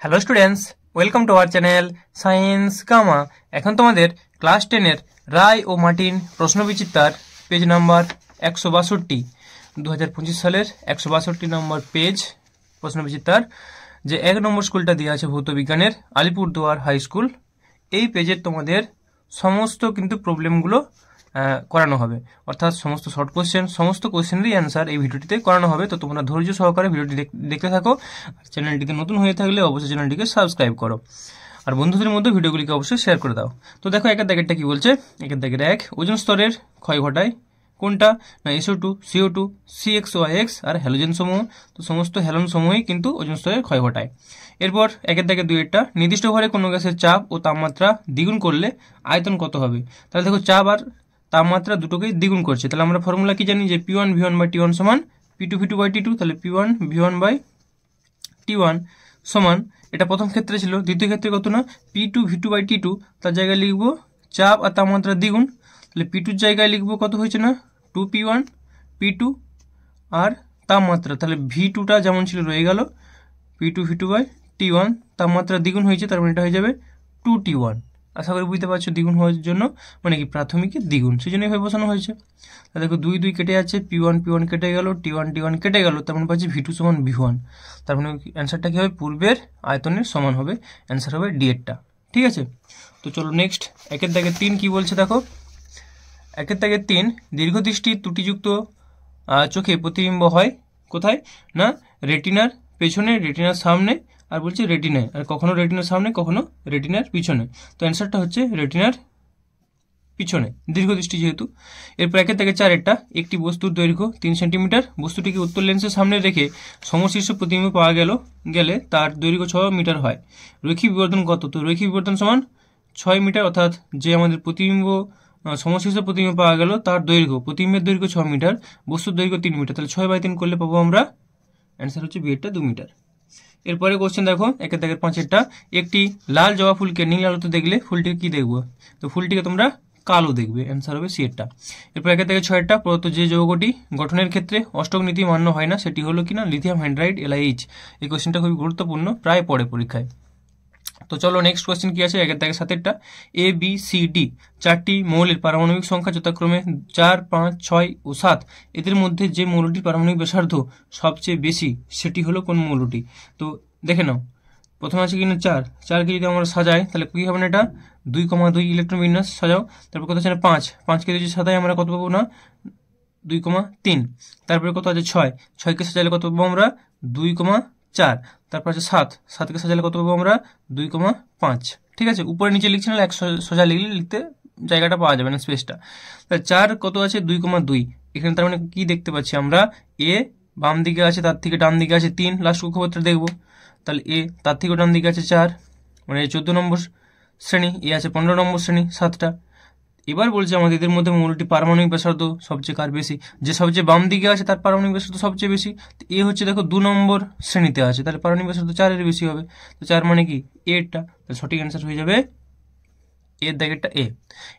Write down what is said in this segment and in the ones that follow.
Hello students, welcome to our channel science gamma. এখন তোমাদের class 10-এর রায় ও মার্টিন প্রশ্নবিচিত্রার পেজ নাম্বার 162, 2025 সালের 162 নম্বর পেজ প্রশ্নবিচিত্রার যে 1 নম্বর স্কুলটা দেওয়া আছে ভৌত বিজ্ঞানের আলিপুরদুয়ার হাই স্কুল, এই পেজের তোমাদের সমস্ত কিন্তু প্রবলেমগুলো করানো হবে, অর্থাৎ সমস্ত শর্ট কোশ্চেন, সমস্ত কোশ্চেনেরই অ্যান্সার এই ভিডিওটিতে করানো হবে। তো তোমরা ধৈর্য সহকারে ভিডিওটি দেখতে থাকো। আর চ্যানেলটিতে নতুন হয়ে থাকলে অবশ্যই চ্যানেলটিকে সাবস্ক্রাইব করো, আর বন্ধুদের মধ্যে ভিডিওগুলিকে অবশ্যই শেয়ার করে দাও। তো দেখো একের দাগেরটা কি বলছে। একের দাগের 1, ওজোন স্তরের ক্ষয় ঘটায় কোনটা? না SO2, CO2, CXOIX আর হ্যালোজেন সমূহ। তো সমস্ত হ্যালোন সমূহই কিন্তু ওজোন স্তরের ক্ষয় ঘটায়। এরপর একের দাগের 2-এরটা, নির্দিষ্ট ঘরে কোনো গ্যাসের চাপ ও তাপমাত্রা দ্বিগুণ করলে আয়তন কত হবে? তাহলে দেখো চাপ আর তাপমাত্রা দুটোকেই দ্বিগুণ করছে, তাহলে আমরা ফর্মুলা কি জানি যে P1 V1 বাই T1 সমান P2 V2 বাই T2। তাহলে P1 V1 বাই T1 সমান, এটা প্রথম ক্ষেত্রে ছিল, দ্বিতীয় ক্ষেত্রে কত না P2 V2 বাই T2, তার জায়গায় লিখবো চাপ আর তাপমাত্রা দ্বিগুণ। তাহলে P2 জায়গায় লিখবো কত হয়েছে না 2P1 P2 আর তাপমাত্রা, তাহলে V2টা যেমন ছিল রয়ে গেল, P2 V2 বাই T1, তাপমাত্রা দ্বিগুণ হয়েছে, তার মানে এটা হয়ে যাবে 2T1। আশা করি বুঝতে পারছো, দ্বিগুণ হওয়ার জন্য মানে কি প্রাথমিকের দ্বিগুণ, সেই জন্য এভাবে বসানো হয়েছে। তাহলে দেখো 2 2 কেটে যাচ্ছে, P1 কেটে গেল, T1 কেটে গেল, তার মানে পাচ্ছি V2 সমান V1। তার মানে অ্যান্সারটা কি হবে? পূর্বের আয়তনের সমান হবে, অ্যান্সার হবে D-এরটা। ঠিক আছে, তো চলো নেক্সট একের দাগের 3 কি বলছে দেখো। একের দাগের 3, দীর্ঘদৃষ্টি ত্রুটিযুক্ত চোখে প্রতিবিম্ব হয় কোথায়? না রেটিনার পেছনে, রেটিনার সামনে, আর বলছে রেটিনায়, আর কখনো রেটিনার সামনে কখনো রেটিনার পিছনে। তো অ্যান্সারটা হচ্ছে রেটিনার পিছনে, দীর্ঘদৃষ্টি যেহেতু। এরপর একের থেকে 4-এরটা, একটি বস্তুর দৈর্ঘ্য 3 সেন্টিমিটার, বস্তুটিকে উত্তর লেন্সের সামনে রেখে সমশীর্ষ প্রতিবিম্ব পাওয়া গেলে তার দৈর্ঘ্য 6 মিটার হয়। রৈখিক বিবর্ধন কত? তো রৈখিক বিবর্ধন সমান 6 মিটার, অর্থাৎ যে আমাদের প্রতিবিম্ব সমশীর্ষ প্রতিবিম্ব পাওয়া গেল তার দৈর্ঘ্য, প্রতিবিম্বের দৈর্ঘ্য 6 মিটার, বস্তুর দৈর্ঘ্য 3 মিটার, তাহলে 6/3 করলে পাবো আমরা অ্যান্সার হচ্ছে B-এরটা 2 মিটার। এরপরে কোশ্চেন দেখো একের দাগের 5-এরটা, একটি লাল জবা ফুলকে নীল আলোতে দেখলে ফুলটিকে কি দেখবো? তো ফুলটিকে তোমরা কালো দেখবে, অ্যান্সার হবে C-এরটা। এরপর একের দাগের 6-এরটা, প্রদত্ত যে যৌগটি গঠনের ক্ষেত্রে অষ্টক নীতি মান্য হয় না সেটি হলো কিনা? Lithium hydride LiH। এই কোশ্চেনটা খুবই গুরুত্বপূর্ণ, প্রায় পড়ে পরীক্ষায়। তো চলো নেক্সট কোশ্চেন কি আছে একের দাগের 7-এরটা, ABCD 4টি মৌলের পারমাণবিক সংখ্যা যথাক্রমে 4, 5, 6 ও 7। এদের মধ্যে যে মৌলটির পারমাণবিক ব্যাসার্ধ সবচেয়ে বেশি সেটি হলো কোন মৌলটি? তো দেখে নাও, প্রথমে আছে কিনা 4কে যদি আমরা সাজাই তাহলে কি হবে না, এটা 2,2 ইলেকট্রন বিন্যাস সাজাও। তারপর কত আছে না 5কে যদি সাজাই আমরা কত পাবো না 2,3। তারপরে কত আছে 6কে সাজালে কত পাবো আমরা 2,4। তারপর আছে 7কে সাজালে কত পাবো আমরা 2,5। ঠিক আছে, উপরে নিচে লিখছি না, এক সোজা লিখতে জায়গাটা পাওয়া যাবে না, স্পেসটা। তাহলে 4 কত আছে 2,2 এখানে, তার মানে কি দেখতে পাচ্ছি আমরা A বাম দিকে আছে, তার থেকে ডান দিকে আছে 3, লাস্ট কক্ষপথটা দেখবো। তাহলে A তার থেকে ডান দিকে আছে 4, মানে 14 নম্বর শ্রেণী, A আছে 15 নম্বর শ্রেণী, 7টা। এবার বলছে আমাদের এদের মধ্যে মৌলটি পারমাণবিক ব্যাসার্ধ সবচেয়ে কার বেশি? যে সবচেয়ে বাম দিকে আছে তার পারমাণবিক ব্যাসার্ধ সবচেয়ে বেশি। এ হচ্ছে দেখো 2 নম্বর শ্রেণীতে আছে, তাহলে পারমাণবিক ব্যাসার্ধ 4-এর বেশি হবে। তো 4 মানে কি A-এরটা, তাহলে সঠিক অ্যান্সার হয়ে যাবে এর দাগেরটা A।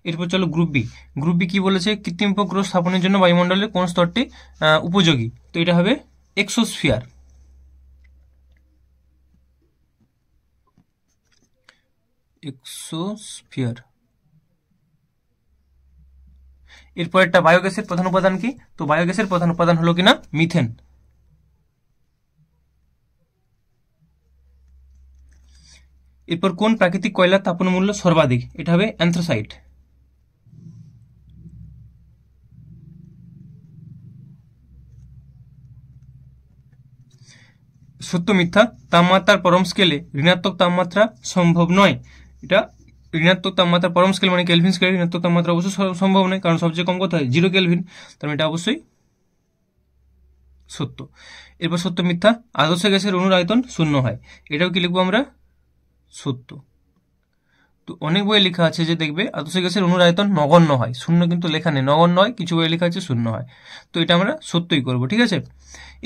এরপর চলো গ্রুপ বি কি বলেছে? কৃত্রিম উপগ্রহ স্থাপনের জন্য বায়ুমণ্ডলের কোন স্তরটি উপযোগী? তো এটা হবে এক্সোস্ফিয়ার। এরপর একটা বায়োগ্যাসের প্রধান উপাদান কি? তো বায়োগ্যাসের প্রধান উপাদান হলো কিনা মিথেন। এরপর কোন প্রাকৃতিক কয়লার তাপন মূল্য সর্বাধিক? এটা হবে অ্যান্থ্রাসাইট। সত্য মিথ্যা, তাপমাত্রার পরম স্কেলে ঋণাত্মক তাপমাত্রা সম্ভব নয়। এটা ঋণাত্মক তাপমাত্রা পরম স্কেল মানে কেলভিন স্কেলে ঋণাত্মক তাপমাত্রা অবশ্যই সম্ভব নয়, কারণ সবচেয়ে কম কথা 0 কেলভিন, তার মানে এটা অবশ্যই সত্য। এরপর সত্য মিথ্যা, আদর্শ গ্যাসের অণুর আয়তন 0 হয়। এটাও কি লিখবো আমরা? সত্য। তো অনেক বইয়ে লেখা আছে যে দেখবে আদর্শ গ্যাসের অণুর আয়তন নগণ্য হয়, 0 কিন্তু লেখা নেই, নগণ্য হয়, কিছু বইয়ে লেখা আছে 0 হয়। তো এটা আমরা সত্যই করবো, ঠিক আছে।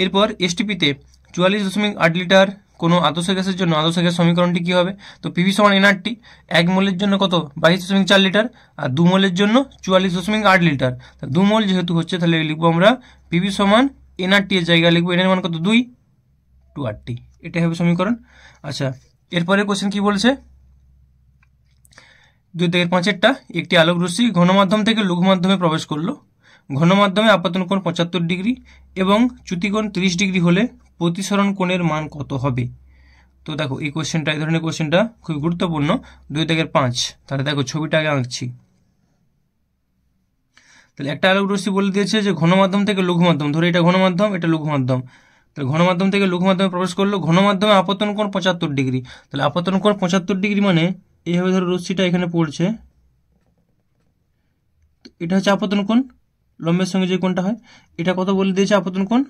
এরপর STP-তে 44.8 লিটার কোনো আদর্শ গ্যাসের জন্য আদর্শ গ্যাস সমীকরণটি কি হবে? তো PV সমান nRT, 1 মোলের জন্য কত 22.4 লিটার, আর 2 মোলের জন্য 44.8 লিটার। 2 মোল যেহেতু হচ্ছে তাহলে লিখবো আমরা PV সমান nRT এর জায়গায় লিখবো n এর মান কত 2 2RT, এটাই হবে সমীকরণ। আচ্ছা, এরপরে কোশ্চেন কি বলছে, 2-5 একটি আলোক রশ্মি ঘন মাধ্যম থেকে লঘু মাধ্যমে প্রবেশ করলো। ঘন মাধ্যমে আপতন কোণ 75 ডিগ্রি এবং চ্যুতিকোণ 30 ডিগ্রি হলে প্রতিসরণ কোণের মান কত হবে? তো দেখো এই কোশ্চেনটা, এই ধরনের কোশ্চেনটা খুব গুরুত্বপূর্ণ। 2-5, তাহলে দেখো ছবিটা আগে আঁকছি। তাহলে একটা আলোক রশ্মি বলে দিয়েছে যে ঘন মাধ্যম থেকে লঘু মাধ্যম, ধরো এটা ঘন মাধ্যম, এটা লঘু মাধ্যম। তাহলে ঘন মাধ্যম থেকে লঘু মাধ্যমে প্রবেশ করলো, ঘন মাধ্যমে আপতন কোণ 75 ডিগ্রি। তাহলে আপতন কোণ 75 ডিগ্রি মানে এইভাবে ধরো রশ্মিটা এখানে পড়ছে, এটা হচ্ছে আপতন কোণ, লম্বের সঙ্গে যে কোণটা হয়, এটা কত বলে দিয়েছে আপতন কোণ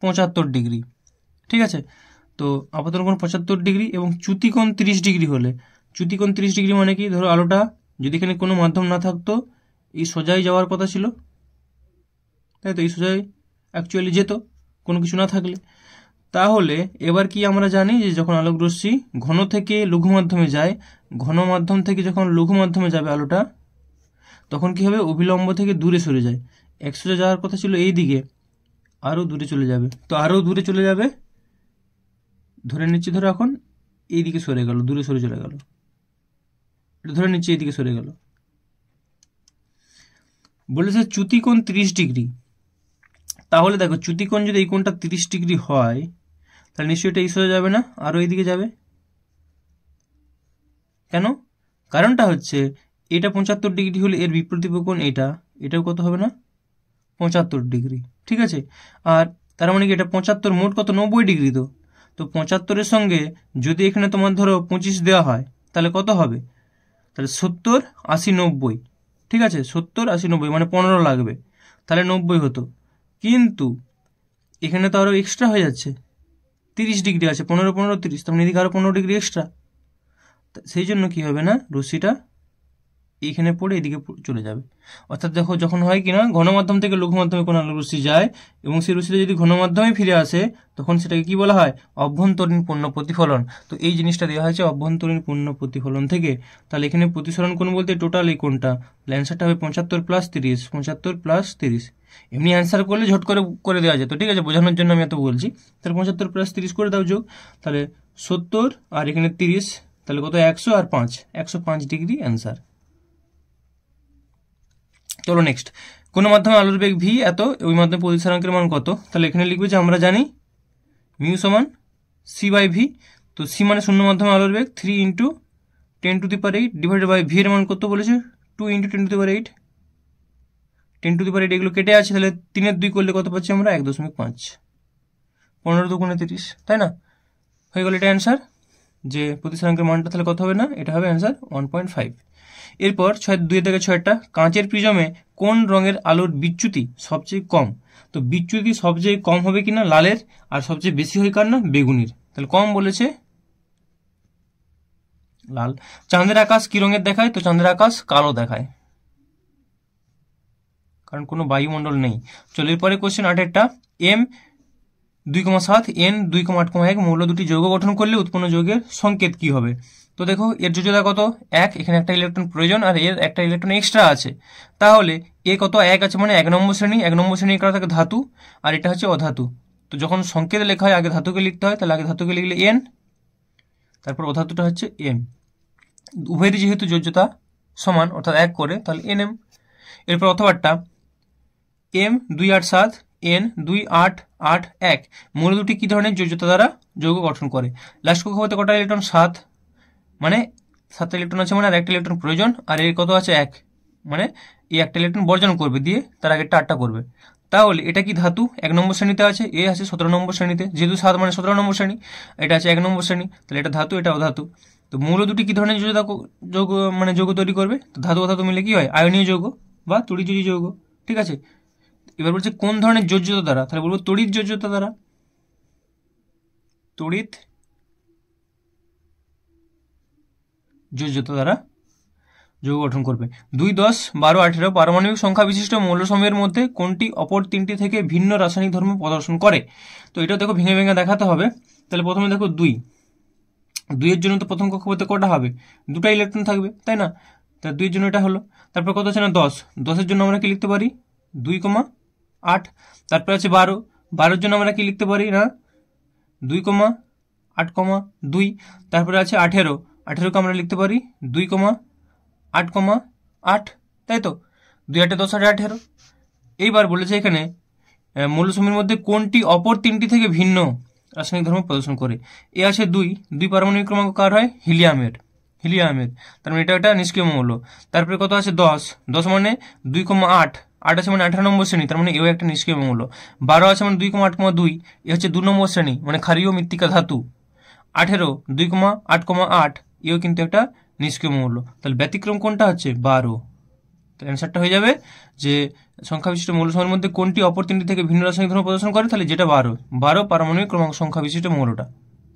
75 ডিগ্রি। ঠিক আছে, তো আপতন কোণ 75 ডিগ্রি এবং চ্যুতিকোণ 30 ডিগ্রি হলে, চ্যুতিকোণ 30 ডিগ্রি মানে কি, ধরো আলোটা যদি এখানে কোনো মাধ্যম না থাকতো এই সোজাই যাওয়ার কথা ছিল, তাই তো, এই সোজাই অ্যাকচুয়ালি যেত কোনো কিছু না থাকলে। তাহলে এবার কি আমরা জানি যে যখন আলোক রশ্মি ঘন থেকে লঘু মাধ্যমে যায়, ঘন মাধ্যম থেকে যখন লঘু মাধ্যমে যাবে আলোটা, তখন কি হবে, অভিলম্ব থেকে দূরে সরে যায়। সোজা যাওয়ার কথা ছিল এই দিকে, আরও দূরে চলে যাবে। তো আরও দূরে চলে যাবে, ধরে নিচ্ছি ধরো এখন এই দিকে সরে গেল, দূরে সরে চলে গেল, এটা ধরে নিচ্ছি এই দিকে সরে গেল। বলেছে চ্যুতিকোণ 30 ডিগ্রি, তাহলে দেখো চ্যুতিকোণ যদি এই কোণটা 30 ডিগ্রি হয় তাহলে নিশ্চয়ই এটা এই সোজা যাবে না, আরও এইদিকে যাবে। কেন? কারণটা হচ্ছে এটা 75 ডিগ্রি হলে এর বিপরীত কোণ এটাও কত হবে না, 75 ডিগ্রি। ঠিক আছে, আর তার মানে কি এটা 75 মোট কত, 90 ডিগ্রি। তো 75-এর সঙ্গে যদি এখানে তোমার ধরো 25 দেওয়া হয় তাহলে কত হবে, তাহলে 70, 80, 90। ঠিক আছে, 70, 80, 90 মানে 15 লাগবে, তাহলে 90 হতো। কিন্তু এখানে তো আরও এক্সট্রা হয়ে যাচ্ছে, 30 ডিগ্রি আছে, 15, 15, 30, তখন এদিকে আরও 15 ডিগ্রি এক্সট্রা। সেই জন্য কি হবে না, রশ্মিটা এইখানে পড়ে এদিকে চলে যাবে। অর্থাৎ দেখো যখন হয় কিনা ঘন মাধ্যম থেকে লঘু মাধ্যমে কোনো আলোক রশ্মি যায় এবং সেই রশ্মিটা যদি ঘন মাধ্যমে ফিরে আসে তখন সেটাকে কি বলা হয়, অভ্যন্তরীণ পূর্ণ প্রতিফলন। তো এই জিনিসটা দেওয়া হয়েছে অভ্যন্তরীণ পূর্ণ প্রতিফলন থেকে। তাহলে এখানে প্রতিসরণ কোণ বলতে টোটাল এই কোণটা, অ্যান্সারটা হবে 75 + 30, 75 + 30। এমনি অ্যান্সার করলে ঝট করে দেওয়া যেত, ঠিক আছে, বোঝানোর জন্য আমি এত বলছি। তাহলে 75 + 30 করে দাও যোগ, তাহলে 70 আর এখানে 30, তাহলে কত, 100 আর 5, 105 ডিগ্রি অ্যান্সার। চলো নেক্সট, কোনো মাধ্যমে আলোর বেগ ভি এত, ওই মাধ্যমে প্রতিসরাঙ্কের মান কত? তাহলে এখানে লিখবে যে আমরা জানি মিউ সমান c/v। তো সি মানে শূন্য মাধ্যমে আলোর বেগ 3 × 10⁸ ডিভাইডেড বাই ভি এর মান কত বলেছে, 2 × 10⁸। 10⁸ এগুলো কেটে আছে, তাহলে 3-এর 2 করলে কত পাচ্ছি আমরা, 1.5। 15 × 2 = 30, তাই না? হয়ে গেল এটা অ্যান্সার, যে প্রতিসরাঙ্কের মানটা তাহলে কত হবে না, এটা হবে অ্যান্সার 1.5। এরপর 2-6 কাঁচের প্রিজমে কোন রঙের আলোর বিচ্যুতি সবচেয়ে কম? তো বিচ্যুতি সবচেয়ে কম হবে কিনা লালের, আর সবচেয়ে বেশি হয় কার না, বেগুনির। তাহলে কম বলেছে লাল। চাঁদের আকাশ কি রঙের দেখায়? তো চাঁদের আকাশ কালো দেখায়, কারণ কোনো বায়ুমণ্ডল নেই। চলো এরপরে কোশ্চেন 8-টা, M2,7 N2,8,1 মৌল দুটি যৌগ গঠন করলে উৎপন্ন যৌগের সংকেত কি হবে? তো দেখো এর যোজ্যতা কত, 1, এখানে একটা ইলেকট্রন প্রয়োজন আর এর একটা ইলেকট্রন এক্সট্রা আছে। তাহলে এ কত, 1 আছে মানে 1 নম্বর শ্রেণী। 1 নম্বর শ্রেণী করা থাকে ধাতু, আর এটা হচ্ছে অধাতু। তো যখন সংকেত লেখা হয় আগে ধাতুকে লিখতে হয়, তাহলে আগে ধাতুকে লিখলে N, তারপর অধাতুটা হচ্ছে M। উভয়েরই যেহেতু যোজ্যতা সমান অর্থাৎ 1 করে, তাহলে NM। এরপর অথবাটা M287 N2,8,8,1 মৌল দুটি কি ধরনের যোজ্যতা দ্বারা যৌগ গঠন করে? লাস্ট কক্ষপথে কটা ইলেকট্রন, 7, মানে 7টা ইলেকট্রন আছে মানে আর একটা ইলেকট্রন প্রয়োজন, আর এর কত আছে, 1, মানে এই একটা ইলেকট্রন বর্জন করবে, দিয়ে তার আগে 8টা করবে। তাহলে এটা কি ধাতু, 1 নম্বর শ্রেণীতে আছে, এ আছে 17 নম্বর শ্রেণীতে, যেহেতু 7 মানে 17 নম্বর শ্রেণী, এটা আছে 1 নম্বর শ্রেণী, তাহলে এটা ধাতু, এটা অধাতু। তো মৌল দুটি কি ধরনের যোজ্যতা যৌগ মানে যৌগ তৈরি করবে? তো ধাতু অধাতু মিলে কি হয়, আয়নীয় যৌগ বা তড়িৎযোজী যৌগ। ঠিক আছে, এবার বলছে কোন ধরনের যোজ্যতা দ্বারা, তাহলে বলবো তড়িৎ যোজ্যতা দ্বারা, তড়িৎ যোজ্যতা দ্বারা যৌগ গঠন করবে। 2, 10, 12, 18 পারমাণবিক সংখ্যা বিশিষ্ট মৌলসমূহের মধ্যে কোনটি অপর তিনটি থেকে ভিন্ন রাসায়নিক ধর্ম প্রদর্শন করে? তো এটা দেখো ভেঙে ভেঙে দেখাতে হবে। তাহলে প্রথমে দেখো 2 এর জন্য তো প্রথম কক্ষপথে কটা হবে, 2টা ইলেকট্রন থাকবে, তাই না? তাহলে 2 এর জন্য এটা হলো। তারপর কত আছে না 10 এর জন্য আমরা কি লিখতে পারি, 2,8। তারপর আছে 12 এর জন্য আমরা কি লিখতে পারি না, 2,8 8,2। তারপরে আছে 18, 18কে আমরা লিখতে পারি 2,8,8, তাই তো 2 8 10 8 18। এইবার বলেছে এখানে মৌলসমূহের মধ্যে কোনটি অপর তিনটি থেকে ভিন্ন রাসায়নিক ধর্ম প্রদর্শন করে। এ আছে 2 পারমাণবিক ক্রমাঙ্ক কার হয়? হিলিয়ামের। তার মানে এটা একটা নিষ্ক্রিয় মৌল। তারপরে কত আছে? 10 মানে 2,8, 8 আছে মানে 18 নম্বর শ্রেণী, তার মানে এও একটা নিষ্ক্রিয় মৌল। 12 আছে মানে 2,8,2, এ হচ্ছে 2 নম্বর শ্রেণী মানে ক্ষারীয় মৃত্তিকা ধাতু। 18 2,8,8, এও কিন্তু একটা নিষ্ক্রিয় মৌল। তাহলে ব্যতিক্রম কোনটা হচ্ছে? 12। তো অ্যান্সারটা হয়ে যাবে যে সংখ্যা বিশিষ্ট মৌলসমূহের মধ্যে কোনটি অপর তিনটি থেকে ভিন্ন রাসায়নিক ধর্ম প্রদর্শন করে, তাহলে যেটা 12 পারমাণবিক ক্রমাঙ্ক সংখ্যা বিশিষ্ট মৌলটা।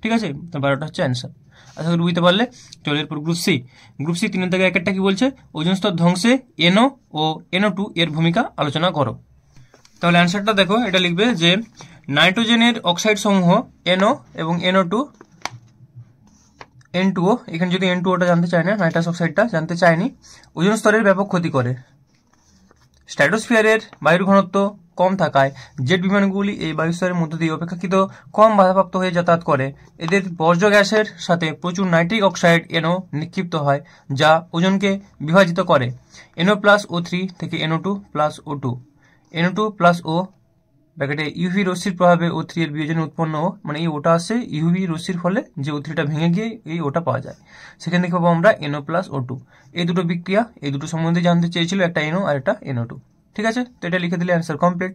ঠিক আছে, তো 12টা হচ্ছে অ্যান্সার। আশা করি বুঝতে পারলে। চলো এরপর গ্রুপ সি। 3 থেকে 1 কি বলছে? ওজোন স্তর ধ্বংসে NO ও NO2 এর ভূমিকা আলোচনা করো। তাহলে অ্যান্সারটা দেখো, এটা লিখবে যে নাইট্রোজেনের অক্সাইড সমূহ NO এবং NO2 N2O, এখানে যদি N2Oটা জানতে চায় না, নাইট্রাস অক্সাইডটা জানতে চায়নি, ওজোন স্তরের ব্যাপক ক্ষতি করে। স্ট্র্যাটোস্ফিয়ারের বায়ুর ঘনত্ব কম থাকায় জেট বিমানগুলি এই বায়ুস্তরের মধ্য দিয়ে অপেক্ষাকৃত কম বাধাপ্রাপ্ত হয়ে যাতায়াত করে। এদের বর্জ্য গ্যাসের সাথে প্রচুর নাইট্রিক অক্সাইড NO নিক্ষিপ্ত হয়, যা ওজোনকে বিভাজিত করে। NO+O3 থেকে NO2+O2, NO2+O ব্র্যাকেটে ইউভি রশ্মির প্রভাবে O3 এর বিয়োজনে উৎপন্ন, মানে এই ওটা আসছে ইউভি রশ্মির ফলে যে O3টা ভেঙে গিয়ে এই ওটা পাওয়া যায়, সেখান থেকে পাবো আমরা NO+O2। এই দুটো বিক্রিয়া, এই দুটো সম্বন্ধে জানতে চেয়েছিল, একটা NO আর একটা NO2। ঠিক আছে, তো এটা লিখে দিলে অ্যান্সার কমপ্লিট।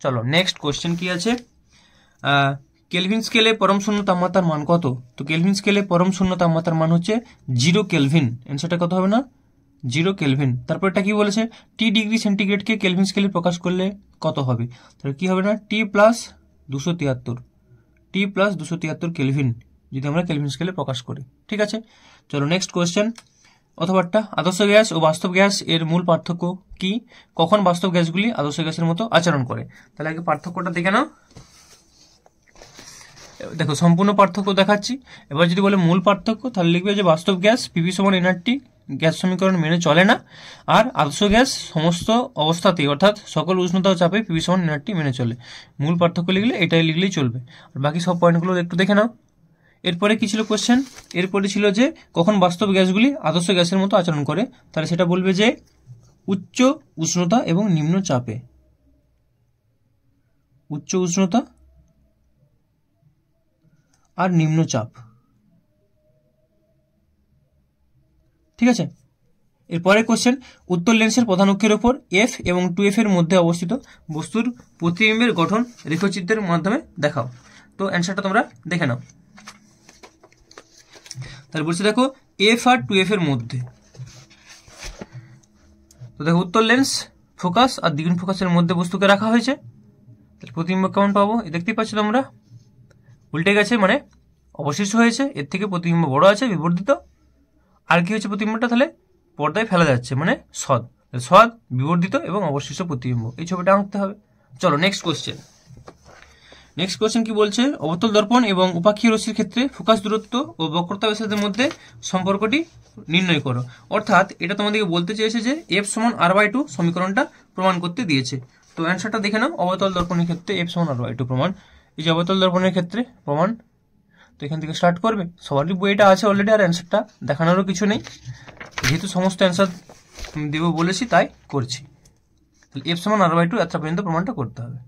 চলো নেক্সট কোশ্চেন কি আছে? কেলভিন স্কেলে পরম শূন্য তাপমাত্রার মান কত? তো কেলভিন স্কেলে পরম শূন্য তাপমাত্রার মান হচ্ছে 0 কেলভিন। অ্যান্সারটা কত হবে না? 0 কেলভিন। তারপর এটা কি বলেছে? টি ডিগ্রি সেন্টিগ্রেডকে কেলভিন স্কেলে প্রকাশ করলে কত হবে? তাহলে কি হবে না? T+273 কেলভিন যদি আমরা কেলভিন স্কেলে প্রকাশ করি। ঠিক আছে, চলো নেক্সট কোয়েশ্চেন। অথবাটা আদর্শ গ্যাস ও বাস্তব গ্যাস এর মূল পার্থক্য কি? কখন বাস্তব গ্যাসগুলি আদর্শ গ্যাসের মতো আচরণ করে? তাহলে আগে পার্থক্যটা দেখে নাও। দেখো সম্পূর্ণ পার্থক্য দেখাচ্ছি। এবার যদি বলে মূল পার্থক্য, তাহলে লিখবে যে বাস্তব গ্যাস Pv = nRT গ্যাস সমীকরণ মেনে চলে না, আর আদর্শ গ্যাস সমস্ত অবস্থাতেই অর্থাৎ সকল উষ্ণতা ও চাপে Pv = nRT মেনে চলে। মূল পার্থক্য লিখলে এটাই লিখলেই চলবে। আর বাকি সব পয়েন্টগুলো একটু দেখে নাও। এরপরে কি ছিল কোশ্চেন? এরপরে ছিল যে কখন বাস্তব গ্যাসগুলি আদর্শ গ্যাসের মতো আচরণ করে? তাহলে সেটা বলবে যে উচ্চ উষ্ণতা এবং নিম্ন চাপে। উচ্চ উষ্ণতা আর নিম্ন চাপ। ঠিক আছে, এরপরে কোশ্চেন, উত্তর লেন্সের প্রধান অক্ষের উপর F এবং 2F এর মধ্যে অবস্থিত বস্তুর প্রতিবিম্বের গঠন রেখাচিত্রের মাধ্যমে দেখাও। তো অ্যান্সারটা তোমরা দেখে নাও। তাহলে বলছে দেখো F আর 2F এর মধ্যে, তো দেখো উত্তর লেন্স, ফোকাস আর দ্বিগুণ ফোকাসের মধ্যে বস্তুকে রাখা হয়েছে। তাহলে প্রতিবিম্ব কেমন পাবো? দেখতেই পাচ্ছ তোমরা, উল্টে গেছে মানে অবশিষ্ট হয়েছে, এর থেকে প্রতিবিম্ব বড় আছে বিবর্ধিত। আর কি হচ্ছে প্রতিবিম্বটা? তাহলে পর্দায় ফেলা যাচ্ছে মানে সদ, বিবর্ধিত এবং অবশিষ্ট প্রতিবিম্ব। এই ছবিটা আঁকতে হবে। চলো নেক্সট কোশ্চেন কি বলছে? অবতল দর্পণ এবং উপাক্ষীয় রশ্মির ক্ষেত্রে ফোকাস দূরত্ব ও বক্রতা ব্যাসার্ধের মধ্যে সম্পর্কটি নির্ণয় করো। অর্থাৎ এটা তোমাদেরকে বলতে চেয়েছে যে F = r/2 সমীকরণটা প্রমাণ করতে দিয়েছে। তো অ্যান্সারটা দেখে নাও। অবতল দর্পণের ক্ষেত্রে F = r/2 প্রমাণ। এই যে অবতল দর্পণের ক্ষেত্রে প্রমাণ, তো এখান থেকে স্টার্ট করবে। সবারই বইটা আছে অলরেডি, আর অ্যান্সারটা দেখানোরও কিছু নেই, যেহেতু সমস্ত অ্যান্সার দেবো বলেছি তাই করছি। F = r/2 এত পর্যন্ত প্রমাণটা করতে হবে।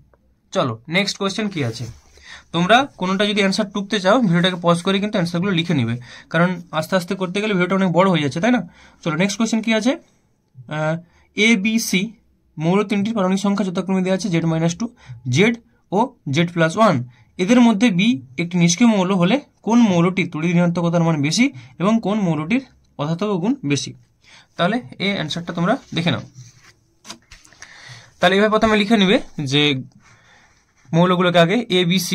চলো নেক্সট কোয়েশ্চেন কি আছে? তোমরা কোনোটা যদি অ্যান্সার টুকতে চাও ভিডিওটাকে পজ করে কিন্তু অ্যান্সারগুলো লিখে নিবে, কারণ আস্তে আস্তে করতে গেলে ভিডিওটা অনেক বড় হয়ে যাচ্ছে, তাই না? চলো নেক্সট কোয়েশ্চেন কি আছে? ABC মৌল তিনটির পারমাণবিক সংখ্যা যথাক্রমে দেওয়া আছে Z-2, Z ও Z+1। এদের মধ্যে B একটি নিষ্ক্রিয় মৌল হলে কোন মৌলটির তড়িৎ ঋণাত্মকতার মান বেশি এবং কোন মৌলটির অধাতব গুণ বেশি? তাহলে এই অ্যান্সারটা তোমরা দেখে নাও। তাহলে এভাবে প্রথমে লিখে নিবে যে মৌলগুলোকে আগে ABC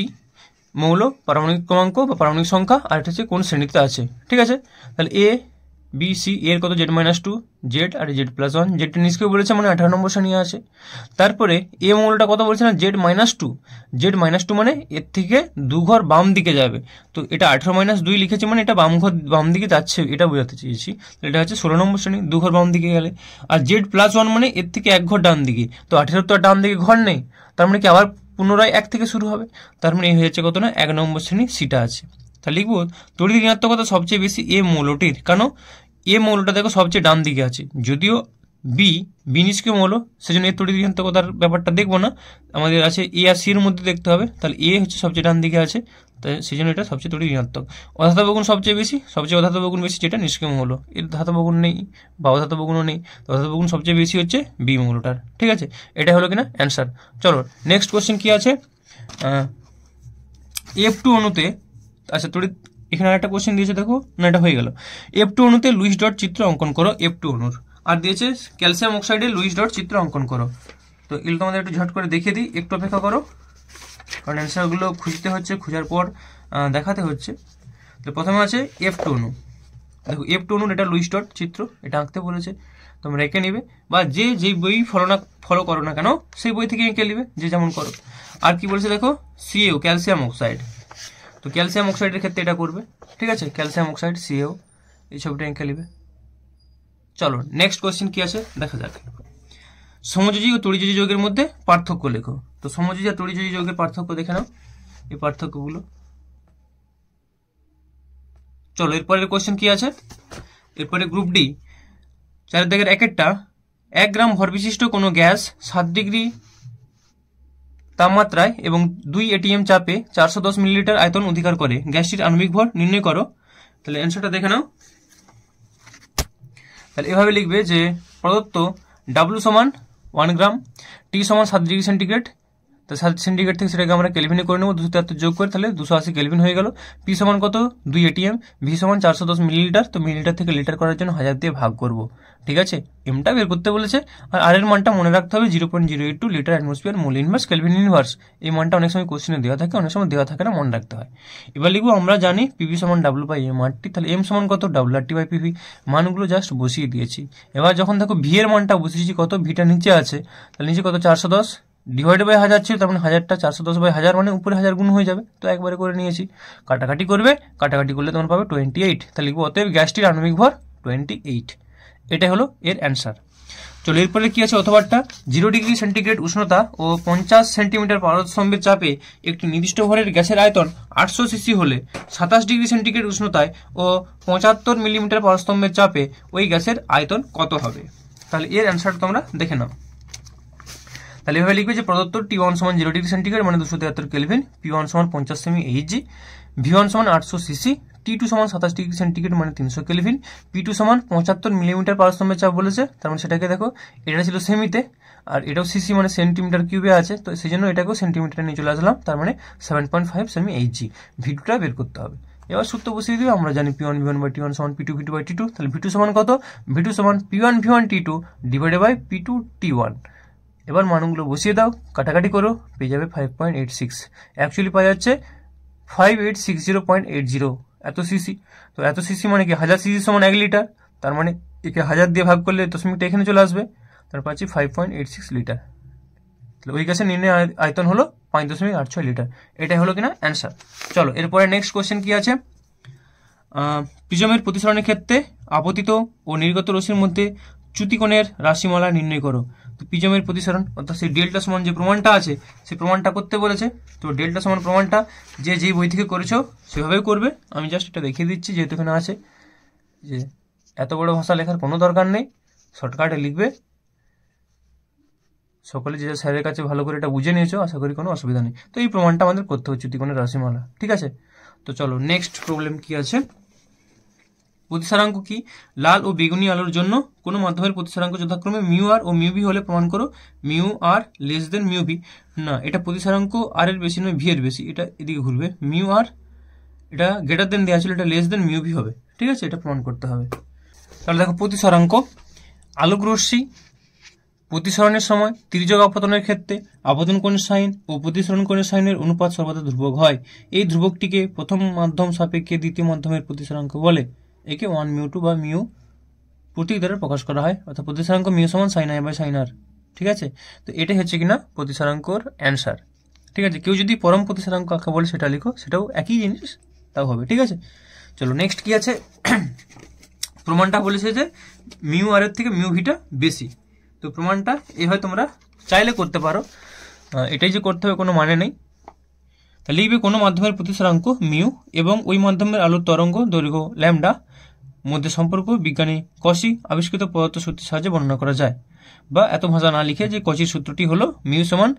মৌল, পারমাণবিক ক্রমাঙ্ক বা পারমাণবিক সংখ্যা, আর এটা হচ্ছে কোন শ্রেণীতে আছে। ঠিক আছে, তাহলে ABC এর কত? Z-2, Z আর Z+1। জেডটা নিষ্ক্রিয় বলেছে মানে 18 নম্বর শ্রেণী আছে। তারপরে এ মৌলটা কত বলছে না? Z-2। Z-2 মানে এর থেকে 2 ঘর বাম দিকে যাবে, তো এটা 18-2 লিখেছে মানে এটা বাম দিকে যাচ্ছে, এটা বোঝাতে চেয়েছি। এটা হচ্ছে 16 নম্বর শ্রেণী, 2 ঘর বাম দিকে গেলে। আর Z+1 মানে এর থেকে 1 ঘর ডান দিকে, তো 18 তো আর ডান দিকে ঘর নেই, তার মানে কি আবার পুনরায় 1 থেকে শুরু হবে, তার মানে এই হয়ে যাচ্ছে কত না? 1 নম্বর শ্রেণী সিটা আছে। তাহলে লিখবো তড়িৎ ঋণাত্মকতা সবচেয়ে বেশি এ মৌলটির, কেন এ মৌলটা দেখো সবচেয়ে ডান দিকে আছে, যদিও বি নিষ্ক্রিয় মৌল, সেজন্য এর তড়িৎ ঋণাত্মকতার ব্যাপারটা দেখবো না, আমাদের আছে এ আর সি এর মধ্যে দেখতে হবে। তাহলে এ হচ্ছে সবচেয়ে ডান দিকে আছে, তাই সেই জন্য এটা সবচেয়ে তড়িৎ ঋণাত্মক। অধাতব গুণ সবচেয়ে বেশি, সবচেয়ে অধাতব গুণ বেশি যেটা নিষ্ক্রিয় মৌল, এর ধাতব গুণ নেই বা অধাতব গুণও নেই, অধাতব গুণ সবচেয়ে বেশি হচ্ছে বি মৌলটার। ঠিক আছে, এটা হলো কিনা অ্যান্সার। চলো নেক্সট কোশ্চেন কি আছে, F2 অণুতে, আচ্ছা তড়িৎ এখানে আরেকটা কোশ্চেন দিয়েছে দেখো, না এটা হয়ে গেল। F2 অণুতে লুইস ডট চিত্র অঙ্কন করো F2 অণুর, আর দিয়েছে ক্যালসিয়াম অক্সাইডে লুইস ডট চিত্র অঙ্কন করো। তো এগুলো তোমাদের একটু ঝট করে দেখিয়ে দিই, একটু অপেক্ষা করো, কারণ অ্যান্সারগুলো খুঁজতে হচ্ছে, খোঁজার পর দেখাতে হচ্ছে। তো প্রথমে আছে F2 অণু, দেখো F2 অণুর এটা লুইস ডট চিত্র, এটা আঁকতে বলেছে, তোমরা এঁকে নিবে, বা যেই বই ফলো করো না কেন সেই বই থেকে এঁকে নিবে, যে যেমন করো। আর কি বলেছে দেখো, CaO ক্যালসিয়াম অক্সাইড, তো ক্যালসিয়াম অক্সাইডের ক্ষেত্রে এটা করবে। ঠিক আছে, ক্যালসিয়াম অক্সাইড CaO এই ছবিটা এঁকে নিবে। চলো নেক্সট কোয়েশ্চেন কি আছে দেখা যাক। সমযোজী ও তড়িযোজী যৌগের মধ্যে পার্থক্য লেখো। তো সমযোজী আর তড়িযোজী যৌগের পার্থক্য দেখে নাও, এই পার্থক্যগুলো। চলো এরপরের কোয়েশ্চেন কি আছে, এরপরে গ্রুপ ডি, 4 দাগের 1 1 গ্রাম ভর বিশিষ্ট কোনো গ্যাস 7 ডিগ্রি তাপমাত্রায় এবং 2 ATM চাপে 410 মিলিলিটার আয়তন অধিকার করে, গ্যাসটির আণবিক ভর নির্ণয় করো। তাহলে অ্যান্সারটা দেখে নাও। তাহলে এভাবে লিখবে যে প্রদত্ত W সমান 1 গ্রাম, T সমান 7 ডিগ্রি সেন্টিগ্রেড, তো 7 সেন্টিগ্রেড থেকে সেটাকে আমরা কেলভিনে করে নেবো, 273 যোগ করে তাহলে 280 কেলভিন হয়ে গেল। P সমান কত, 2 ATM, V সমান 410 মিলিলিটার, তো মিলিলিটার থেকে লিটার করার জন্য 1000 দিয়ে ভাগ করব। ঠিক আছে, এমটা বের করতে বলেছে, আর আর এর মানটা মনে রাখতে হবে 0.082 litre atmosphere mole inverse kelvin inverse. এই মানটা অনেক সময় কোশ্চেনে দেওয়া থাকে, অনেক সময় দেওয়া থাকে না, মনে রাখতে হয়। এবার লিখবো আমরা জানি PV সমান W বাই M RT, তাহলে M সমান কত, WRT বাই PV, মানগুলো জাস্ট বসিয়ে দিয়েছি। এবার যখন দেখো V এর মানটা বসিয়েছি কত, ভিটা নিচে আছে, তাহলে নিচে কত 410 ডিভাইড বাই 1000 ছিল, তার মানে 1000টা 410 বাই 1000 মানে উপরে 1000 গুণ হয়ে যাবে, তো একবারে করে নিয়েছি। কাটাকাটি করবে, কাটাকাটি করলে তোমার পাবে 28, তাহলে লিখবো অতএব গ্যাসটির আণবিক ভর 28। এটা হলো এর অ্যান্সার। চলো এরপরে কি আছে, অথবাটা 0 ডিগ্রি সেন্টিগ্রেড উষ্ণতা ও 50 সেন্টিমিটার পারদস্তম্ভের চাপে একটি নির্দিষ্ট ভরের গ্যাসের আয়তন 800 সিসি হলে 27 ডিগ্রি সেন্টিগ্রেড উষ্ণতায় ও 75 মিলিমিটার পারদস্তম্ভের চাপে ওই গ্যাসের আয়তন কত হবে। তাহলে এর অ্যান্সারটা তোমরা দেখে নাও। তাহলে এভাবে লিখবে যে প্রদত্ত T1 সমান 0 ডিগ্রি সেন্টিগ্রেড মানে 273 কেলভিন, P1 সমান 50 সেমি এইচজি, V1 সমান 800 সিসি, T2 সমান 27 ডিগ্রি সেন্টিগ্রেড মানে 300 কেলভিন, P2 সমান 75 মিলিমিটার পারস্তম্ভের চাপ বলেছে, তার মানে সেটাকে দেখো এটা ছিল সেমিতে, আর এটাও সিসি মানে সেন্টিমিটার কিউবে আছে, তো সেই জন্য এটাকেও সেন্টিমিটারে নিয়ে চলে আসলাম, তার মানে 7.5 সেমি এইচজি। V2টা বের করতে হবে। এবার সূত্র বসিয়ে দিবে, আমরা জানি P1 V1 বাই T1 সমান P2 V2 বাই T2, তাহলে V2 সমান কত, V2 সমান P1 V1 T2 divided by P2 T1। এবার মানগুলো বসিয়ে দাও, কাটাকাটি করো, পেয়ে যাবে 5.86, অ্যাকচুয়ালি পাওয়া যাচ্ছে 5860.80 এত সিসি। তো এত সিসি মানে কি 1000 সিসি সমান 1 লিটার, তার মানে একে 1000 দিয়ে ভাগ করলে দশমিকটা এখানে চলে আসবে, তার পাচ্ছি 5.86 লিটার। তাহলে ওই গ্যাসের নির্ণয় আয়তন হলো 5.86 লিটার। এটাই হলো কিনা অ্যান্সার। চলো এরপরে নেক্সট কোশ্চেন কি আছে, প্রিজমের প্রতিসরণের ক্ষেত্রে আপতিত ও নির্গত রশ্মির মধ্যে চ্যুতিকোণের রাশিমালা নির্ণয় করো। তো প্রিজমের প্রতিসরণ অর্থাৎ সেই ডেল্টা সমান যে প্রমাণটা আছে সেই প্রমাণটা করতে বলেছে। তো ডেল্টা সমান প্রমাণটা যেই বই থেকে করেছো সেভাবেই করবে, আমি জাস্ট এটা দেখিয়ে দিচ্ছি যেহেতু এখানে আছে, যে এত বড় ভাষা লেখার কোনো দরকার নেই, শর্টকাটে লিখবে। সকলে যে স্যারের কাছে ভালো করে এটা বুঝে নিয়েছো, আশা করি কোনো অসুবিধা নেই। তো এই প্রমাণটা আমাদের করতে হচ্ছে চ্যুতিকোণের রাশিমালা। ঠিক আছে, তো চলো নেক্সট প্রবলেম কি আছে, প্রতিসারাঙ্ক কি, লাল ও বেগুনি আলোর জন্য কোনো মাধ্যমের প্রতিসারাঙ্ক যথাক্রমে মিউ আর ও মিউ ভি হলে প্রমাণ করো মিউ আর লেস দেন মিউ ভি। না, এটা প্রতিসারাঙ্ক আর এর বেশি নয়, ভি এর বেশি, এটা এদিকে ঘুরবে, মিউ আর এটা গ্রেটার দেন দেওয়া ছিল, এটা লেস দেন মিউ ভি হবে। ঠিক আছে, এটা প্রমাণ করতে হবে। তাহলে দেখো প্রতিসারাঙ্ক, আলোক রশ্মি প্রতিসরণের সময় তির্যক আপতনের ক্ষেত্রে আপতন কোণের সাইন ও প্রতিসরণ কোণের সাইনের অনুপাত সর্বদা ধ্রুবক হয়। এই ধ্রুবকটিকে প্রথম মাধ্যম সাপেক্ষে দ্বিতীয় মাধ্যমের প্রতিসারাঙ্ক বলে। একে 1 মিউ 2 বা মিউ প্রতীক দ্বারা প্রকাশ করা হয়, অর্থাৎ প্রতিসারাঙ্ক মিউ সমান সাইন আই বাই সাইন আর। ঠিক আছে, তো এটাই হচ্ছে কিনা প্রতিসারাঙ্কর অ্যান্সার। ঠিক আছে, কেউ যদি পরম প্রতিসারাঙ্ক আঁকা বলে সেটা লিখো, সেটাও একই জিনিস, তাও হবে। ঠিক আছে, চলো নেক্সট কি আছে, প্রমাণটা বলেছে যে মিউ আর এর থেকে মিউ ভিটা বেশি। তো প্রমাণটা এভাবে তোমরা চাইলে করতে পারো, এটাই যে করতে হবে কোনো মানে নেই। তাহলে লিখবে কোনো মাধ্যমের প্রতিসরাঙ্ক মিউ এবং ওই মাধ্যমের আলোর তরঙ্গ দৈর্ঘ্য ল্যামডা মধ্যে সম্পর্ক বিজ্ঞানী কসি আবিষ্কৃত পদার্থ সূত্রের সাহায্যে বর্ণনা করা যায়। বা এত ভাষা না লিখে যে কসির সূত্রটি হলো মিউ সমান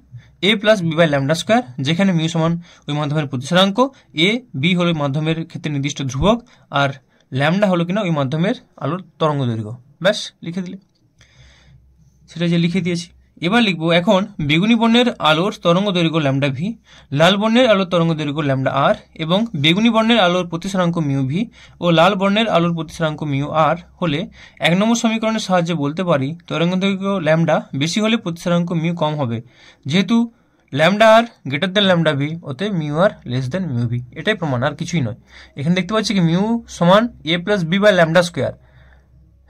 a plus B by lambda square, যেখানে মিউ সমান ওই মাধ্যমের প্রতিসরাঙ্ক, এ বি হলো ওই মাধ্যমের ক্ষেত্রে নির্দিষ্ট ধ্রুবক, আর ল্যামডা হলো কিনা ওই মাধ্যমের আলোর তরঙ্গ দৈর্ঘ্য। ব্যাস লিখে দিলে, সেটা যে লিখে দিয়েছি। এবার লিখবো এখন বেগুনি বর্ণের আলোর তরঙ্গ দৈর্ঘ্য ল্যামডা ভি, লাল বর্ণের আলোর তরঙ্গ দৈর্ঘ্য ল্যামডা আর এবং বেগুনি বর্ণের আলোর প্রতিসরাঙ্ক মিউ ভি ও লাল বর্ণের আলোর প্রতিসরাঙ্ক মিউ আর হলে 1 নম্বর সমীকরণের সাহায্যে বলতে পারি তরঙ্গ দৈর্ঘ্য ল্যামডা বেশি হলে প্রতিসরাঙ্ক মিউ কম হবে, যেহেতু ল্যামডা আর গ্রেটার দেন ল্যামডা ভি ওতে মিউ আর লেস দেন মিউ ভি। এটাই প্রমাণ, আর কিছুই নয়। এখানে দেখতে পাচ্ছি কি মিউ সমান a plus B by lambda square.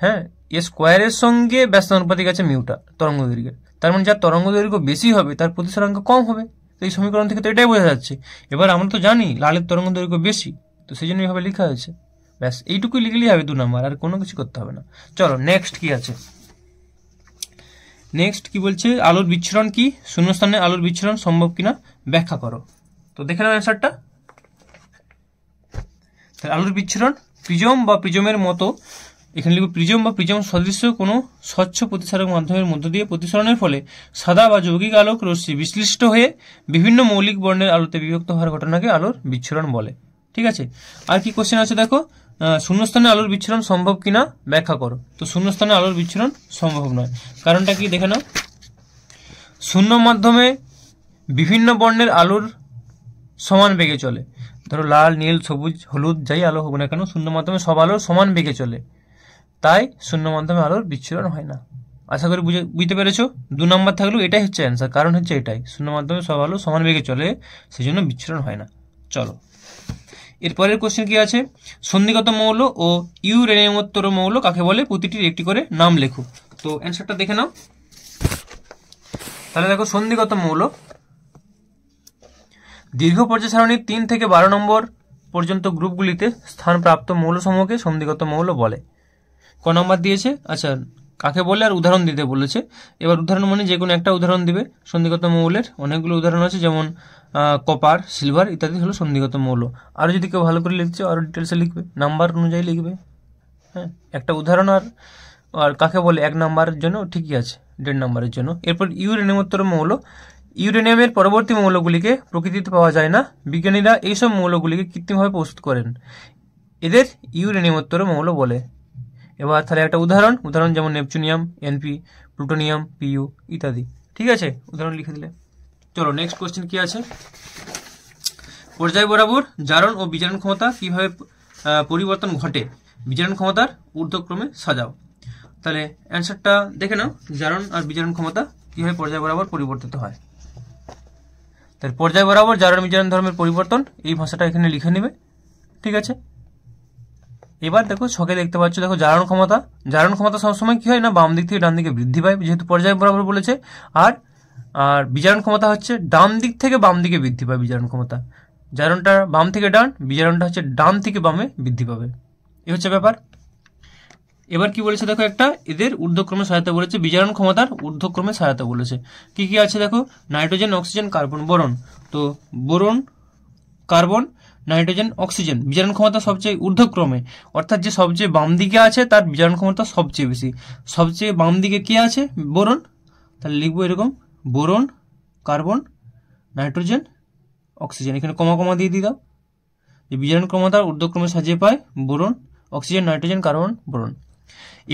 হ্যাঁ, এ স্কোয়ারের সঙ্গে ব্যস্ত অনুপাতিক আছে মিউটা তরঙ্গ দৈর্ঘ্যের, তার মানে যার তরঙ্গ দৈর্ঘ্য বেশি হবে তার প্রতিসরাঙ্ক কম হবে। তো এই সমীকরণ থেকে তো এটাই বোঝা যাচ্ছে। এবার আমরা তো জানি লালের তরঙ্গ দৈর্ঘ্য বেশি, তো সেই জন্য এইভাবে লেখা হয়েছে। ব্যাস এইটুকুই লিখলেই হবে 2 নম্বর, আর কোনো কিছু করতে হবে না। চলো নেক্সট কি আছে। নেক্সট কি বলছে, আলোর বিচ্ছুরণ কি, শূন্যস্থানে আলোর বিচ্ছুরণ সম্ভব কিনা ব্যাখ্যা করো। তো দেখে নাও অ্যান্সারটা। তাহলে আলোর বিচ্ছুরণ প্রিজম বা প্রিজমের মতো, এখানে লিখব প্রিজম বা প্রিজম সদৃশ্য কোনো স্বচ্ছ প্রতিসারক মাধ্যমের মধ্য দিয়ে প্রতিসরণের ফলে সাদা বা যৌগিক আলোক রশ্মি বিশ্লিষ্ট হয়ে বিভিন্ন মৌলিক বর্ণের আলোতে বিভক্ত হওয়ার ঘটনাকে আলোর বিচ্ছুরণ বলে। ঠিক আছে, আর কি কোশ্চেন আছে দেখো, শূন্যস্থানে আলোর বিচ্ছুরণ সম্ভব কিনা ব্যাখ্যা করো। তো শূন্যস্থানে আলোর বিচ্ছুরণ সম্ভব নয়, কারণটা কি দেখে নাও। শূন্য মাধ্যমে বিভিন্ন বর্ণের আলোর সমান বেগে চলে, ধরো লাল নীল সবুজ হলুদ যাই আলো হোক না কেন, শূন্য মাধ্যমে সব আলোর সমান বেগে চলে, তাই শূন্য মাধ্যমে আলোর বিচ্ছুরণ হয় না। আশা করি বুঝতে পেরেছো। 2 নম্বর থাকলেও এটাই হচ্ছে অ্যান্সার, কারণ হচ্ছে এটাই, শূন্য মাধ্যমে সব আলো সমান বেগে চলে, সেই জন্য বিচ্ছুরণ হয় না। চলো এরপরের কোশ্চেন কি আছে, সন্ধিগত মৌল ও ইউরেনিয়ামোত্তর মৌল কাকে বলে, প্রতিটির একটি করে নাম লেখো। তো অ্যান্সারটা দেখে নাও। তাহলে দেখো, সন্ধিগত মৌল দীর্ঘ পর্যায় সারণীর 3 থেকে 12 নম্বর পর্যন্ত গ্রুপগুলিতে স্থানপ্রাপ্ত মৌলসমূহকে সন্ধিগত মৌল বলে। ক নম্বর দিয়েছে, আচ্ছা কাকে বলে আর উদাহরণ দিতে বলেছে। এবার উদাহরণ মানে যে কোনো একটা উদাহরণ দিবে। সন্ধিগত মৌলের অনেকগুলো উদাহরণ আছে, যেমন কপার, সিলভার ইত্যাদি হলো সন্ধিগত মৌল। আরও যদি কেউ ভালো করে লিখছে আরও ডিটেলসে লিখবে, নাম্বার অনুযায়ী লিখবে। হ্যাঁ, একটা উদাহরণ আর কাকে বলে 1 নম্বরের জন্য ঠিকই আছে, 1.5 নম্বরের জন্য। এরপর ইউরেনিয়ামোত্তর মৌল, ইউরেনিয়ামের পরবর্তী মৌলগুলিকে প্রকৃতিতে পাওয়া যায় না, বিজ্ঞানীরা এইসব মৌলগুলিকে কৃত্রিমভাবে প্রস্তুত করেন, এদের ইউরেনিয়ামোত্তর মৌল বলে। এবার তাহলে একটা উদাহরণ যেমন নেপচুনিয়াম, এনপি, প্লুটোনিয়াম, পিইউ ইত্যাদি। ঠিক আছে, উদাহরণ লিখে দিলে। চলো নেক্সট কোশ্চেন কি আছে, পর্যায় বরাবর জারণ ও বিজারণ ক্ষমতা কিভাবে পরিবর্তন ঘটে, বিজারণ ক্ষমতার ঊর্ধ্বক্রমে সাজাও। তাহলে অ্যান্সারটা দেখে নাও, জারণ আর বিজারণ ক্ষমতা কিভাবে পর্যায় বরাবর পরিবর্তিত হয়। তাহলে পর্যায় বরাবর জারণ বিজারণ ধর্মের পরিবর্তন, এই ভাষাটা এখানে লিখে নেবে। ঠিক আছে, এবার দেখো ছকে দেখতে পাচ্ছ, দেখো জারণ ক্ষমতা সবসময় কি হয় না, বাম দিক থেকে ডান দিকে বৃদ্ধি পায়, যেহেতু পর্যায় বরাবর বলেছে। আর বিজারণ ক্ষমতা হচ্ছে ডান দিক থেকে বাম দিকে বৃদ্ধি পায় বিজারণ ক্ষমতা। জারণটা বাম থেকে ডান, বিজারণটা হচ্ছে ডান থেকে বামে বৃদ্ধি পাবে, এই হচ্ছে ব্যাপার। এবার কি বলেছে দেখো, একটা এদের ঊর্ধ্বক্রমে সহায়তা বলেছে, বিজারণ ক্ষমতার ঊর্ধ্বক্রমে সহায়তা বলেছে। কি কি আছে দেখো, নাইট্রোজেন, অক্সিজেন, কার্বন, বোরন। তো বোরন, কার্বন, নাইট্রোজেন, অক্সিজেন বিজারণ ক্ষমতা সবচেয়ে ঊর্ধ্বক্রমে, অর্থাৎ যে সবচেয়ে বাম দিকে আছে তার বিজারণ ক্ষমতা সবচেয়ে বেশি। সবচেয়ে বাম দিকে কি আছে, বোরন। তাহলে লিখবো এরকম, বোরন, কার্বন, নাইট্রোজেন, অক্সিজেন, এখানে কমা কমা দিয়ে দাও। যে বিজারণ ক্ষমতা ঊর্ধ্বক্রমে সাজিয়ে পায় boron, oxygen, nitrogen, carbon, boron.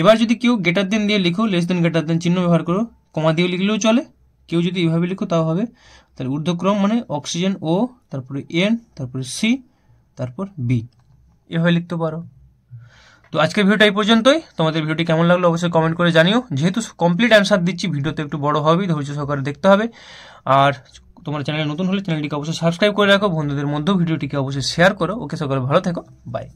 এবার যদি কেউ গ্রেটার দেন দিয়ে লিখো, লেস দেন গ্রেটার দেন চিহ্ন ব্যবহার করো, কমা দিয়ে লিখলেও চলে। কেউ যদি এইভাবে লিখো তাও হবে। তাহলে ঊর্ধ্বক্রম মানে অক্সিজেন ও, তারপরে এন, তারপরে সি, তারপর বি, এভাবে লিখতে পারো। তো আজকের ভিডিওটা এই পর্যন্তই। তোমাদের ভিডিওটি কেমন লাগলো অবশ্যই কমেন্ট করে জানিও। যেহেতু কমপ্লিট অ্যান্সার দিচ্ছি, ভিডিওতে একটু বড় হবেই, ধৈর্য সহকারে দেখতে হবে। আর তোমার চ্যানেলে নতুন হলে চ্যানেলটিকে অবশ্যই সাবস্ক্রাইব করে রাখো, বন্ধুদের মধ্যেও ভিডিওটিকে অবশ্যই শেয়ার করো। ওকে, সকলে ভালো থেকো, বাই।